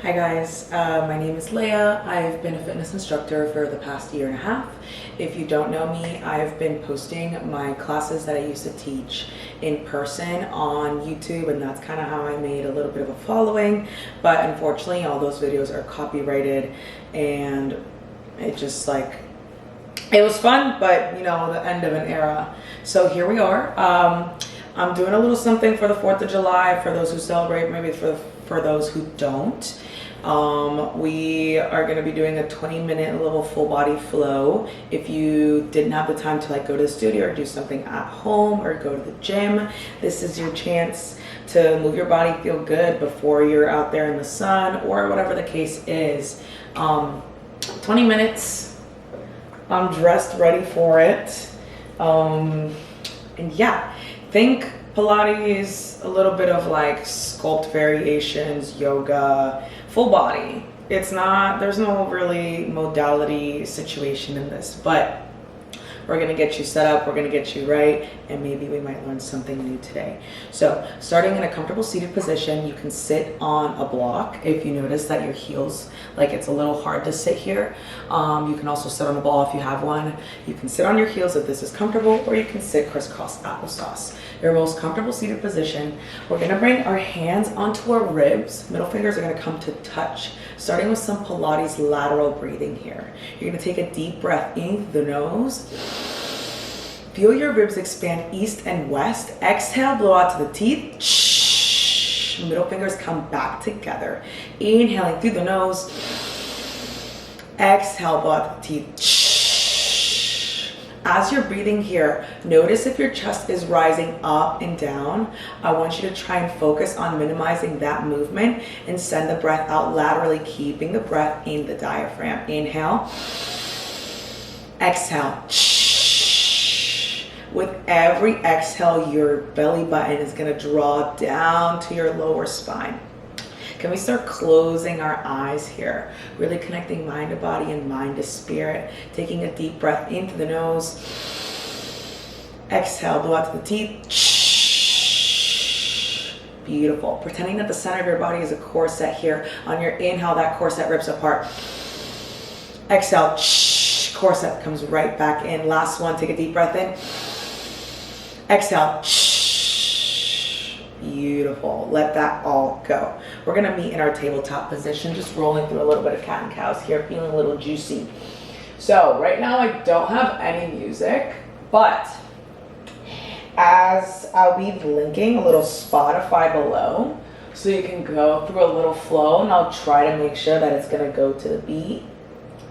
Hi guys, my name is Leia. I've been a fitness instructor for the past year and a half. If you don't know me, I've been posting my classes that I used to teach in person on YouTube, and that's kind of how I made a little bit of a following. But unfortunately, all those videos are copyrighted, and it just it was fun, but you know, the end of an era. So here we are. I'm doing a little something for the 4th of July for those who celebrate, maybe for those who don't. We are going to be doing a 20-minute little full body flow. If you didn't have the time to go to the studio or do something at home or go to the gym, this is your chance to move your body, feel good before you're out there in the sun or whatever the case is. 20 minutes. I'm dressed, ready for it. And yeah, think Pilates, a little bit of sculpt variations, yoga, full body. It's not, there's no really modality situation in this, but we're gonna get you set up, we're gonna get you right, and maybe we might learn something new today. So starting in a comfortable seated position, you can sit on a block. If you notice that your heels, it's a little hard to sit here, you can also sit on a ball if you have one. You can sit on your heels if this is comfortable, or you can sit crisscross applesauce. Your most comfortable seated position. We're gonna bring our hands onto our ribs. Middle fingers are gonna come to touch, starting with some Pilates lateral breathing here. You're gonna take a deep breath in through the nose. Feel your ribs expand east and west. Exhale, blow out to the teeth. Middle fingers come back together. Inhaling through the nose. Exhale, blow out to the teeth. As you're breathing here, notice if your chest is rising up and down. I want you to try and focus on minimizing that movement and send the breath out laterally, keeping the breath in the diaphragm. Inhale. Exhale. With every exhale, your belly button is going to draw down to your lower spine. Can we start closing our eyes here? Really connecting mind to body and mind to spirit. Taking a deep breath into the nose. Exhale, blow out to the teeth. Beautiful. Pretending that the center of your body is a corset here. On your inhale, that corset rips apart. Exhale, corset comes right back in. Last one, take a deep breath in. Exhale. Beautiful. Let that all go. We're going to meet in our tabletop position, just rolling through a little bit of cat and cows here, feeling a little juicy. So right now I don't have any music, but as I'll be linking a little Spotify below, so you can go through a little flow, and I'll try to make sure that it's going to go to the beat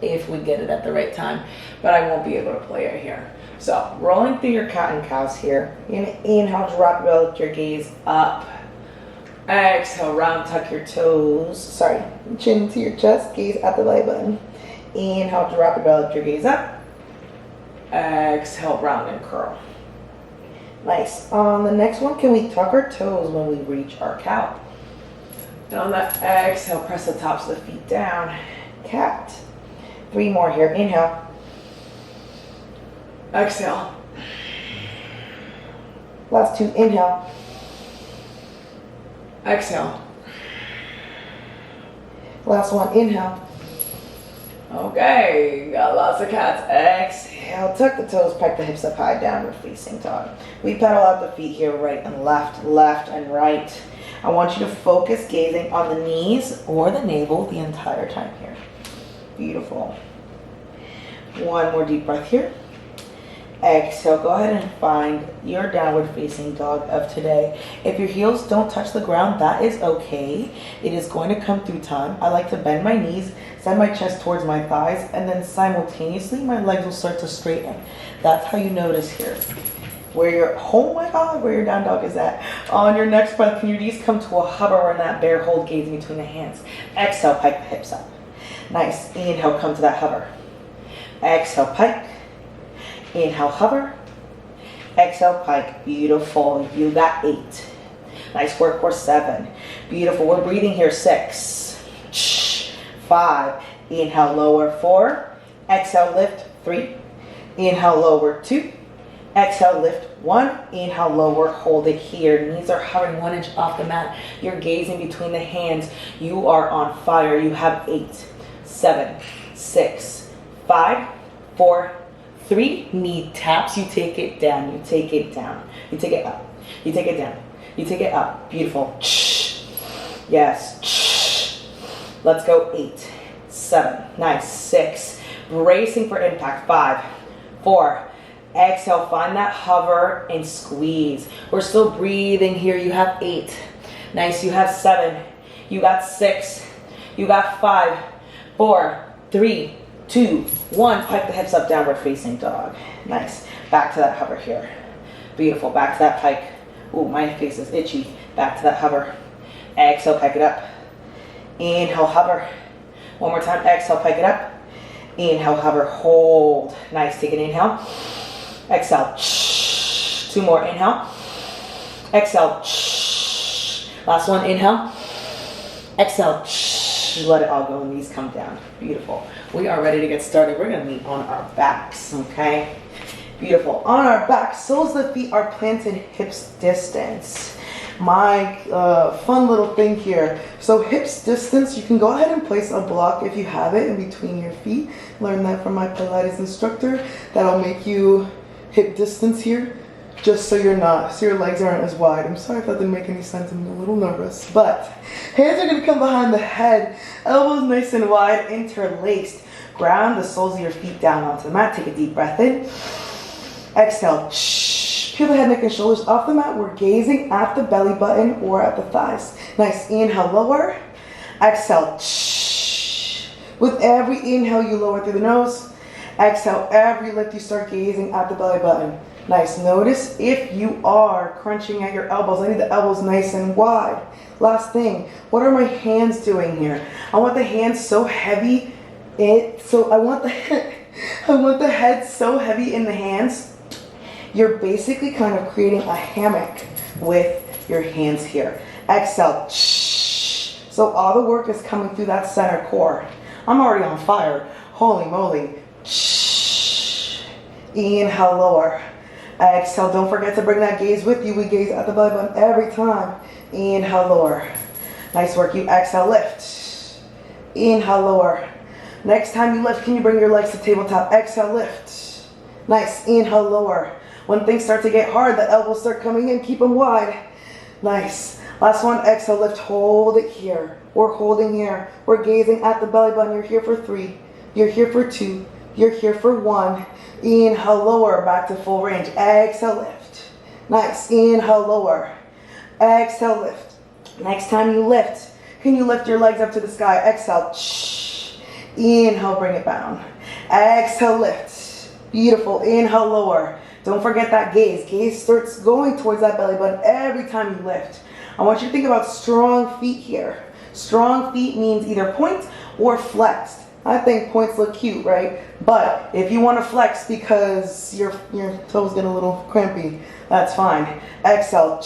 if we get it at the right time, but I won't be able to play it here. So, rolling through your cat and cows here. You're going to inhale, drop your gaze up. Exhale, round, tuck your toes. Sorry, chin to your chest, gaze at the belly button. Inhale, drop your gaze up. Exhale, round and curl. Nice. On the next one, can we tuck our toes when we reach our cow? And on that exhale, press the tops of the feet down. Cat. 3 more here. Inhale. Exhale. Last 2. Inhale. Exhale. Last 1. Inhale. Okay, got lots of cats. Exhale. Tuck the toes, pike the hips up high, downward facing dog. We pedal out the feet here, right and left, left and right. I want you to focus gazing on the knees or the navel the entire time here. Beautiful. 1 more deep breath here. Exhale, go ahead and find your downward facing dog of today. If your heels don't touch the ground, that is okay. It is going to come through time. I like to bend my knees, send my chest towards my thighs, and then simultaneously my legs will start to straighten. That's how you notice here. Where your, oh my God, where your down dog is at. On your next breath, can your knees come to a hover or in that bear hold, gaze between the hands. Exhale, pike the hips up. Nice. Inhale, come to that hover. Exhale, pike. Inhale, hover. Exhale, pike. Beautiful. You got 8. Nice work for 7. Beautiful. We're breathing here. 6. 5. Inhale, lower. 4. Exhale, lift. 3. Inhale, lower. 2. Exhale, lift 1. Inhale, lower, hold it here. Knees are hovering 1 inch off the mat. You're gazing between the hands. You are on fire. You have 8, 7, 6, 5, 4, 3. Knee taps. You take it down. You take it down. You take it up. You take it down. You take it up. Beautiful. Yes. Let's go. 8, 7. Nice. 6. Bracing for impact. 5, 4. Exhale, find that hover and squeeze. We're still breathing here. You have 8. Nice. You have 7. You got 6. You got 5, 4, 3, 2, 1. Pike the hips up, downward facing dog. Nice. Back to that hover here. Beautiful. Back to that pike. Ooh, my face is itchy. Back to that hover. Exhale, pike it up. Inhale, hover. One more time. Exhale, pike it up. Inhale, hover, hold. Nice. Take an inhale. Exhale. 2 more. Inhale. Exhale. Last one. Inhale. Exhale. Let it all go. Knees come down. Beautiful. We are ready to get started. We're going to meet on our backs. Okay. Beautiful. On our backs, soles of the feet are planted hips distance. My fun little thing here. So hips distance, you can go ahead and place a block if you have it in between your feet. Learned that from my Pilates instructor. That'll make you hip distance here, just so you're not, so your legs aren't as wide. I'm sorry if that didn't make any sense. I'm a little nervous, but hands are gonna come behind the head, elbows nice and wide, interlaced. Ground the soles of your feet down onto the mat. Take a deep breath in. Exhale. Peel the head, neck, and shoulders off the mat. We're gazing at the belly button or at the thighs. Nice. Inhale, lower. Exhale. With every inhale, you lower through the nose. Exhale, every lift you start gazing at the belly button. Nice. Notice if you are crunching at your elbows. I need the elbows nice and wide. Last thing, what are my hands doing here? I want the hands so heavy. I want the head so heavy in the hands. You're basically kind of creating a hammock with your hands here. Exhale. So all the work is coming through that center core. I'm already on fire. Holy moly. Inhale, lower. Exhale, don't forget to bring that gaze with you. We gaze at the belly button every time. Inhale, lower. Nice work. You exhale, lift. Inhale, lower. Next time you lift, can you bring your legs to tabletop? Exhale, lift. Nice. Inhale, lower. When things start to get hard, the elbows start coming in. Keep them wide. Nice. Last one. Exhale, lift. Hold it here. We're holding here. We're gazing at the belly button. You're here for 3. You're here for 2. You're here for 1. Inhale, lower, back to full range. Exhale, lift. Nice. Inhale, lower. Exhale, lift. Next time you lift, can you lift your legs up to the sky? Exhale. Inhale, bring it down. Exhale, lift. Beautiful. Inhale, lower. Don't forget that gaze. Gaze starts going towards that belly button every time you lift. I want you to think about strong feet here. Strong feet means either point or flexed. I think points look cute, right? But if you want to flex because your toes get a little crampy, that's fine. Exhale.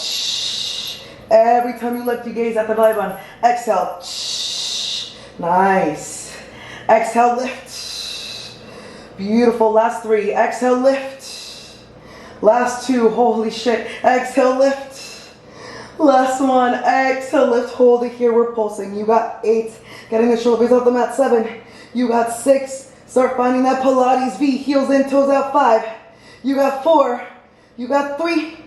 Every time you lift, you gaze at the belly button. Exhale. Nice. Exhale, lift. Beautiful. Last 3. Exhale, lift. Last 2. Holy shit. Exhale, lift. Last 1. Exhale, lift. Hold it here. We're pulsing. You got 8. Getting the shoulders off the mat. 7. You got 6. Start finding that Pilates V. Heels in, toes out. 5. You got 4. You got 3,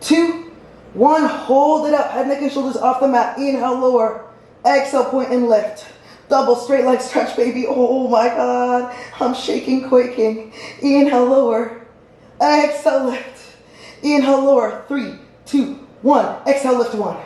2, 1. Hold it up. Head, neck, and shoulders off the mat. Inhale, lower. Exhale, point and lift. Double straight leg stretch, baby. Oh my God. I'm shaking, quaking. Inhale, lower. Exhale, lift. Inhale, lower. 3, 2, 1. Exhale, lift 1.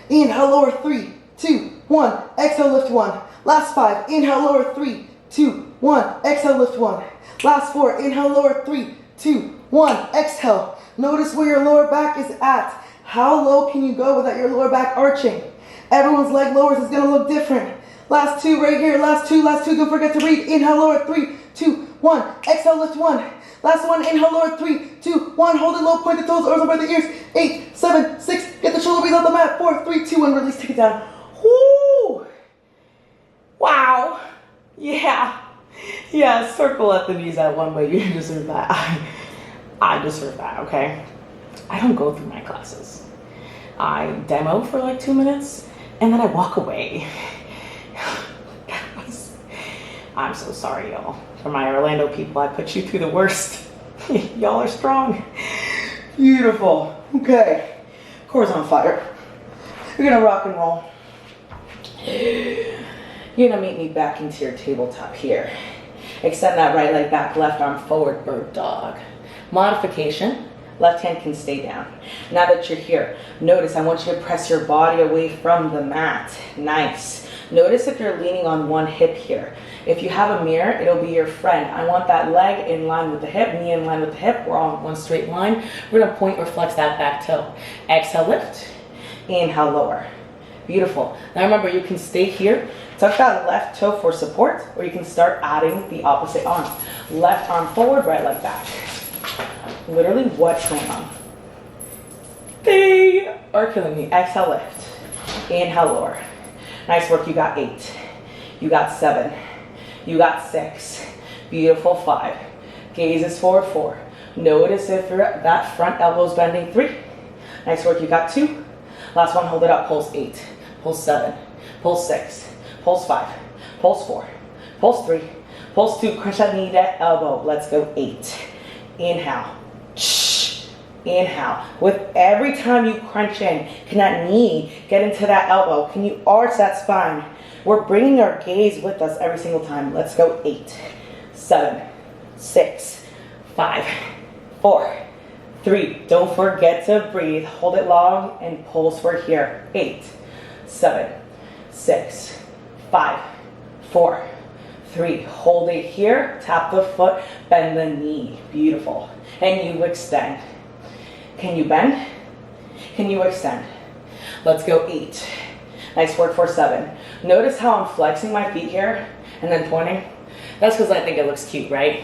Inhale, lower. 3, 2, 1. Exhale, lift 1. Last 5. Inhale, lower. 3, 2, 1. Exhale, lift 1. Last 4. Inhale, lower. 3, 2, 1. Exhale. Notice where your lower back is at. How low can you go without your lower back arching? Everyone's leg lowers is going to look different. Last 2 right here. Last 2. Last 2. Don't forget to breathe. Inhale, lower. 3, 2, 1. Exhale, lift 1. Last one. Inhale, lower. 3, 2, 1. Hold it low. Point the toes, arms over the ears. 8, 7, 6. Get the shoulder blades on the mat. 4, 3, 2, 1. Release. Take it down. Woo! Wow. Yeah. Yeah. Circle at the knees that one way. You deserve that. I deserve that, okay? I don't go through my classes. I demo for like 2 minutes and then I walk away. I'm so sorry, y'all. For my Orlando people, I put you through the worst. Y'all are strong. Beautiful. Okay. Core's on fire. We're gonna rock and roll. You're gonna meet me back into your tabletop here. Extend that right leg back, left arm forward, bird dog. Modification, left hand can stay down. Now that you're here, notice I want you to press your body away from the mat. Nice. Notice if you're leaning on one hip here. If you have a mirror, it'll be your friend. I want that leg in line with the hip, knee in line with the hip. We're all in one straight line. We're gonna point or flex that back toe. Exhale, lift. Inhale, lower. Beautiful. Now remember, you can stay here, tuck that left toe for support, or you can start adding the opposite arm. Left arm forward, right leg back. Literally, what's going on? They are killing me. Exhale, lift. Inhale, lower. Nice work. You got 8. You got 7. You got 6. Beautiful. 5. Gaze is forward. 4. Notice if that front elbow's bending. 3. Nice work. You got 2. Last one. Hold it up. Pulse 8. Pulse 7. Pulse 6. Pulse 5. Pulse 4. Pulse 3. Pulse 2. Crunch that knee to elbow. Let's go. 8. Inhale. Inhale. With every time you crunch in, can that knee get into that elbow? Can you arch that spine? We're bringing our gaze with us every single time. Let's go. 8, 7, 6, 5, 4, 3. Don't forget to breathe. Hold it long and pulse for here. 8, 7, 6, 5, 4, 3. Hold it here. Tap the foot. Bend the knee. Beautiful. And you extend. Can you bend? Can you extend? Let's go. 8. Nice work for 7. Notice how I'm flexing my feet here and then pointing. That's because I think it looks cute, right?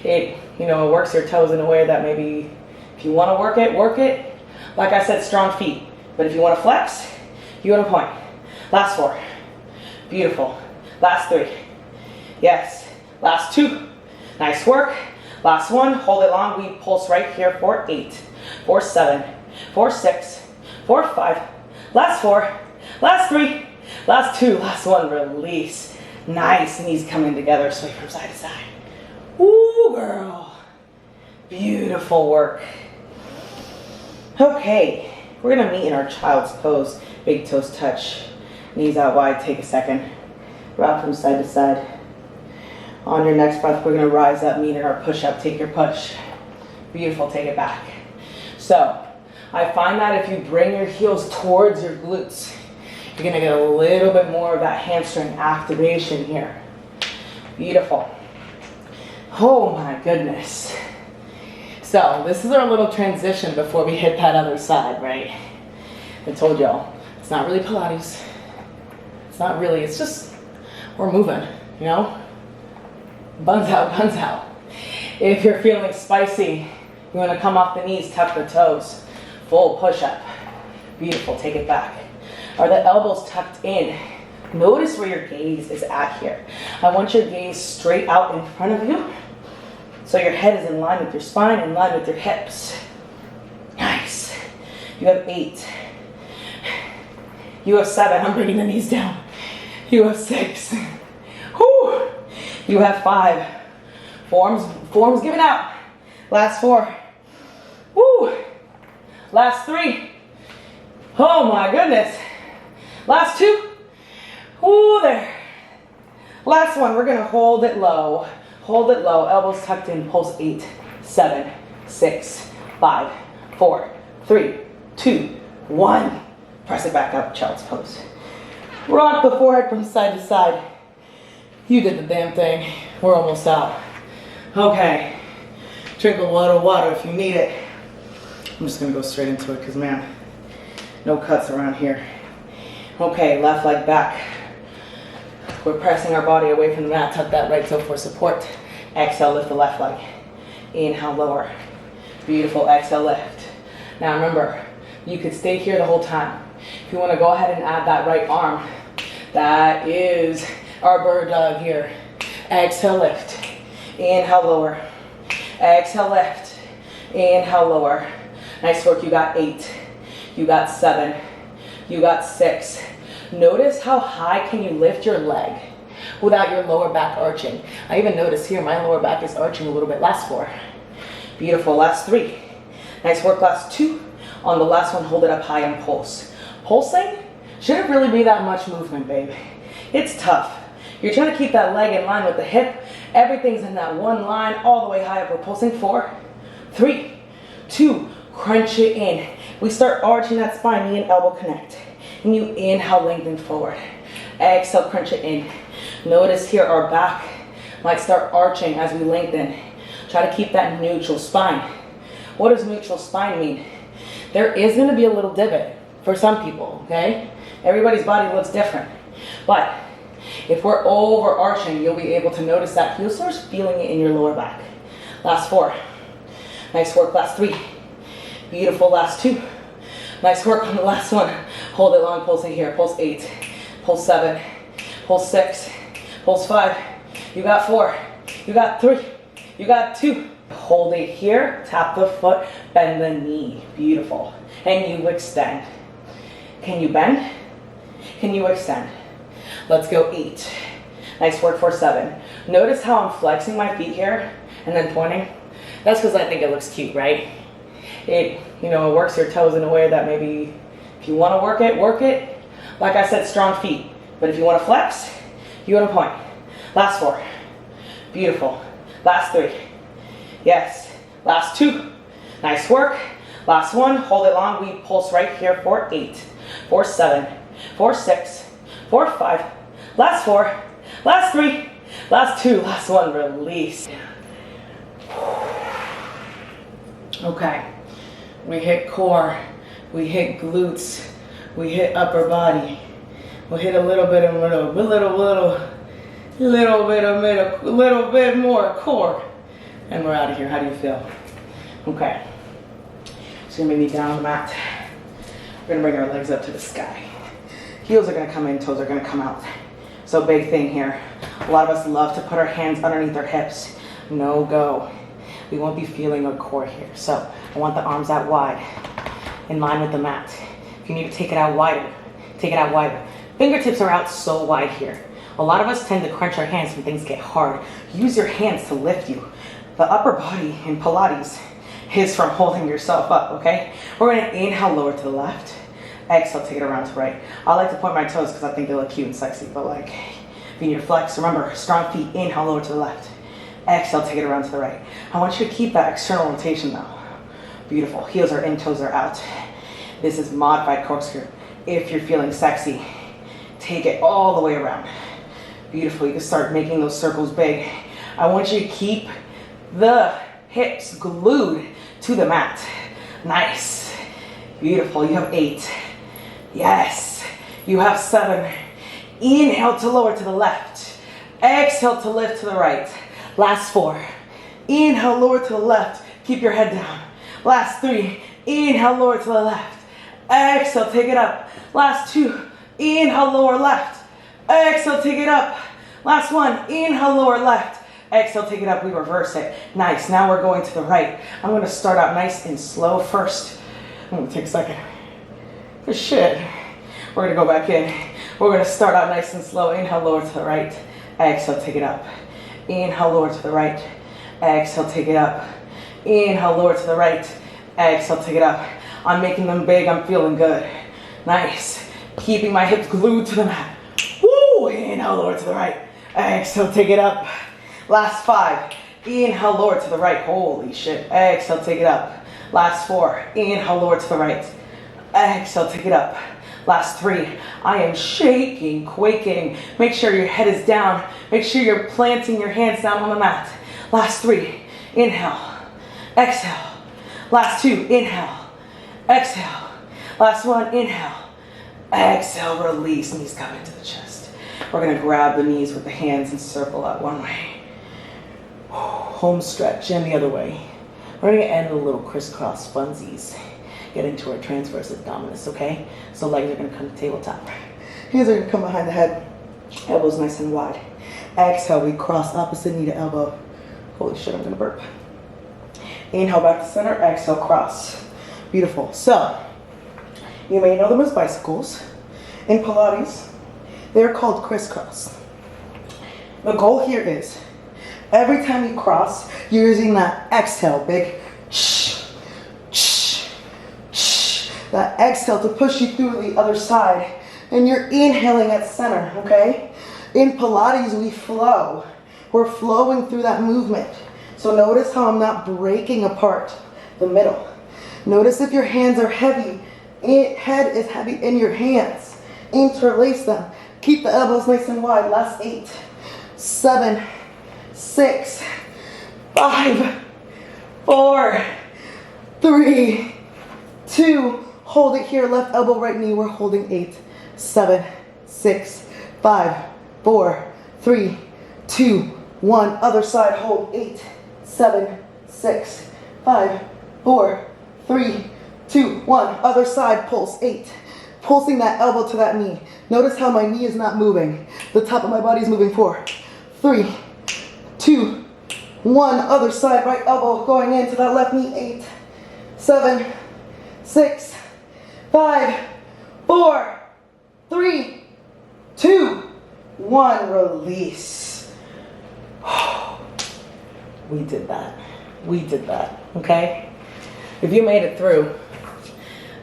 It works your toes in a way that maybe if you want to work it. Like I said, strong feet. But if you want to flex, you want to point. Last 4. Beautiful. Last 3. Yes. Last 2. Nice work. Last 1. Hold it long. We pulse right here for 8. For 7. For 6. For 5. Last 4. Last 3. Last 2. Last 1. Release. Nice. Knees coming together. Sway from side to side. Ooh, girl. Beautiful work. Okay. We're going to meet in our child's pose. Big toes touch. Knees out wide. Take a second. Rock from side to side. On your next breath, we're going to rise up, meet in our push-up. Take your push. Beautiful. Take it back. So, I find that if you bring your heels towards your glutes, you're going to get a little bit more of that hamstring activation here. Beautiful. Oh my goodness. So, this is our little transition before we hit that other side, right? I told y'all, it's not really Pilates. It's not really, it's just, we're moving, you know? Buns out, buns out. If you're feeling spicy, you want to come off the knees, tuck the toes. Full push-up. Beautiful, take it back. Are the elbows tucked in? Notice where your gaze is at here. I want your gaze straight out in front of you. So your head is in line with your spine, in line with your hips. Nice. You have 8. You have 7. I'm bringing the knees down. You have 6. Whew. You have 5. Forms giving out. Last 4. Woo. Last 3. Oh my goodness. Last 2. Ooh, there. Last one. We're gonna hold it low. Hold it low. Elbows tucked in. Pulse 8, 7, 6, 5, 4, 3, 2, 1. Press it back up. Child's pose. Rock the forehead from side to side. You did the damn thing. We're almost out. Okay. Drink a lot of water if you need it. I'm just gonna go straight into it because, man, no cuts around here. Okay, left leg back. We're pressing our body away from the mat. Tuck that right toe for support. Exhale, lift the left leg. Inhale, lower. Beautiful. Exhale, lift. Now remember, you could stay here the whole time. If you want to go ahead and add that right arm, that is our bird dog here. Exhale, lift. Inhale, lower. Exhale, lift. Inhale, lower. Nice work. You got 8. You got 7. You got 6. Notice how high can you lift your leg without your lower back arching. I even notice here my lower back is arching a little bit. Last 4. Beautiful. Last 3. Nice work. Last 2. On the last one, hold it up high and pulse. Pulsing shouldn't really be that much movement, babe. It's tough. You're trying to keep that leg in line with the hip. Everything's in that one line all the way high up. We're pulsing. 4, 3, 2, crunch it in. We start arching that spine, knee and elbow connect. And you inhale, lengthen forward. Exhale, crunch it in. Notice here our back might start arching as we lengthen. Try to keep that neutral spine. What does neutral spine mean? There is going to be a little divot for some people, okay? Everybody's body looks different. But if we're overarching, you'll be able to notice that. You'll start feeling it in your lower back. Last 4. Nice work. Last 3. Beautiful. Last 2. Nice work on the last one. Hold it long. Pulse it here. Pulse 8. Pulse 7. Pulse 6. Pulse 5. You got 4. You got 3. You got 2. Hold it here. Tap the foot. Bend the knee. Beautiful. And you extend. Can you bend? Can you extend? Let's go 8. Nice work for 7. Notice how I'm flexing my feet here and then pointing. That's because I think it looks cute, right? It works your toes in a way that maybe if you want to work it. Like I said, strong feet. But if you want to flex, you want to point. Last 4. Beautiful. Last 3. Yes. Last 2. Nice work. Last 1. Hold it long. We pulse right here for 8. For 7. For 6. For 5. Last 4. Last 3. Last 2. Last 1. Release. Okay. We hit core. We hit glutes. We hit upper body. We'll hit a little bit of middle, a little bit more core. And we're out of here. How do you feel? Okay. So you're gonna meet me down on the mat. We're gonna bring our legs up to the sky. Heels are gonna come in, toes are gonna come out. So big thing here. A lot of us love to put our hands underneath our hips. No go. We won't be feeling our core here. So I want the arms out wide, in line with the mat. If you need to take it out wider, take it out wider. Fingertips are out so wide here. A lot of us tend to crunch our hands when things get hard. Use your hands to lift you. The upper body in Pilates is from holding yourself up, okay? We're gonna inhale, lower to the left. Exhale, take it around to right. I like to point my toes because I think they look cute and sexy, but like, if you need to flex, remember, strong feet, inhale, lower to the left. Exhale, take it around to the right. I want you to keep that external rotation though. Beautiful. Heels are in, toes are out. This is modified corkscrew. If you're feeling sexy, take it all the way around. Beautiful. You can start making those circles big. I want you to keep the hips glued to the mat. Nice. Beautiful. You have 8. Yes. You have 7. Inhale to lower to the left. Exhale to lift to the right. Last 4. Inhale, lower to the left. Keep your head down. Last 3. Inhale, lower to the left. Exhale, take it up. Last 2. Inhale, lower left. Exhale, take it up. Last 1. Inhale, lower left. Exhale, take it up. We reverse it. Nice. Now we're going to the right. I'm going to start out nice and slow first. I'm going to take a second. Good shit. We're going to go back in. We're going to start out nice and slow. Inhale, lower to the right. Exhale, take it up. Inhale, lower to the right. Exhale, take it up. Inhale, lower to the right. Exhale, take it up. I'm making them big. I'm feeling good. Nice. Keeping my hips glued to the mat. Woo! Inhale, lower to the right. Exhale, take it up. Last 5. Inhale, lower to the right. Holy shit. Exhale, take it up. Last 4. Inhale, lower to the right. Exhale, take it up. Last 3. I am shaking, quaking. Make sure your head is down. Make sure you're planting your hands down on the mat. Last 3. Inhale. Exhale. Last 2. Inhale. Exhale. Last 1. Inhale. Exhale. Release. Knees come into the chest. We're going to grab the knees with the hands and circle out one way. Home stretch and the other way. We're going to end a little crisscross funsies. Get into our transverse abdominis, okay? So legs are going to come to tabletop. Hands are going to come behind the head. Elbows nice and wide. Exhale, we cross opposite knee to elbow. Holy shit, I'm going to burp. Inhale back to center, exhale, cross. Beautiful. So, you may know them as bicycles. In Pilates, they're called crisscross. The goal here is, every time you cross, you're using that exhale, big shh, shh, shh. That exhale to push you through the other side. And you're inhaling at center, okay? In Pilates, we flow. We're flowing through that movement. So notice how I'm not breaking apart the middle. Notice if your hands are heavy, head is heavy in your hands. Interlace them. Keep the elbows nice and wide. Last 8, 7, 6, 5, 4, 3, 2. Hold it here. Left elbow, right knee. We're holding 8, 7, 6, 5, 4, 3, 2, 1. Other side. Hold 8, 7, 6, 5, 4, 3, 2, 1. Other side. Pulse 8. Pulsing that elbow to that knee. Notice how my knee is not moving. The top of my body is moving. 4, 3, 2, 1. Other side. Right elbow going into that left knee. 8, 7, 6, 5, 4, 3, 2, 1. Release. We did that. We did that. Okay? If you made it through,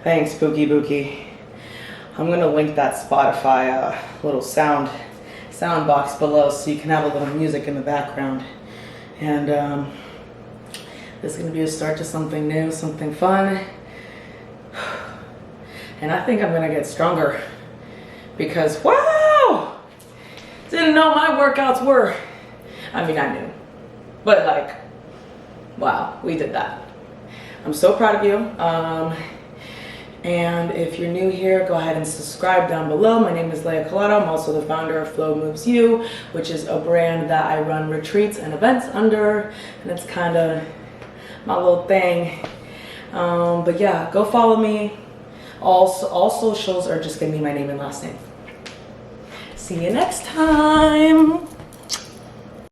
thanks, Bookie. I'm going to link that Spotify little sound box below so you can have a little music in the background. And this is going to be a start to something new, something fun. And I think I'm going to get stronger because, wow, didn't know my workouts were, I mean, I knew, but like, wow, we did that. I'm so proud of you. And if you're new here, go ahead and subscribe down below. My name is Leah Collado. I'm also the founder of Flow Moves You, which is a brand that I run retreats and events under, and it's kind of my little thing. But yeah, go follow me. All socials are just gonna be my name and last name. See you next time.